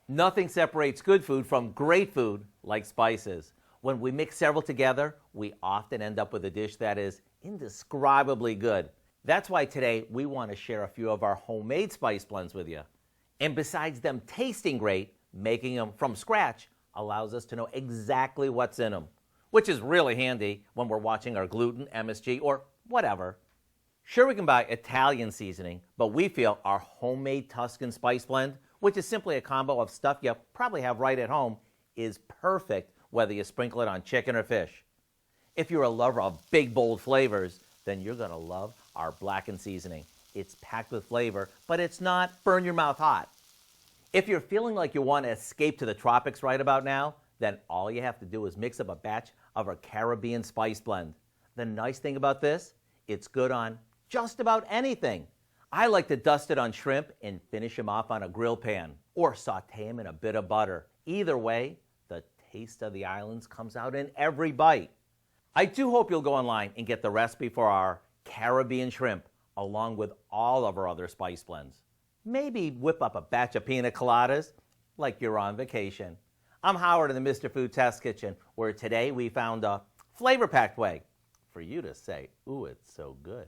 Nothing separates good food from great food like spices. When we mix several together, we often end up with a dish that is indescribably good. That's why today we want to share a few of our homemade spice blends with you. And besides them tasting great, making them from scratch allows us to know exactly what's in them, which is really handy when we're watching our gluten, MSG, or whatever. Sure, we can buy Italian seasoning, but we feel our homemade Tuscan spice blend, which is simply a combo of stuff you probably have right at home, is perfect whether you sprinkle it on chicken or fish. If you're a lover of big, bold flavors, then you're going to love our Blackened Seasoning. It's packed with flavor, but it's not burn your mouth hot. If you're feeling like you want to escape to the tropics right about now, then all you have to do is mix up a batch of our Carribean Spice blend. The nice thing about this, it's good on just about anything. I like to dust it on shrimp and finish them off on a grill pan or saute them in a bit of butter. Either way, the taste of the islands comes out in every bite. I do hope you'll go online and get the recipe for our Caribbean shrimp along with all of our other spice blends. Maybe whip up a batch of pina coladas like you're on vacation. I'm Howard in the Mr. Food Test Kitchen, where today we found a flavor-packed way for you to say, ooh, it's so good.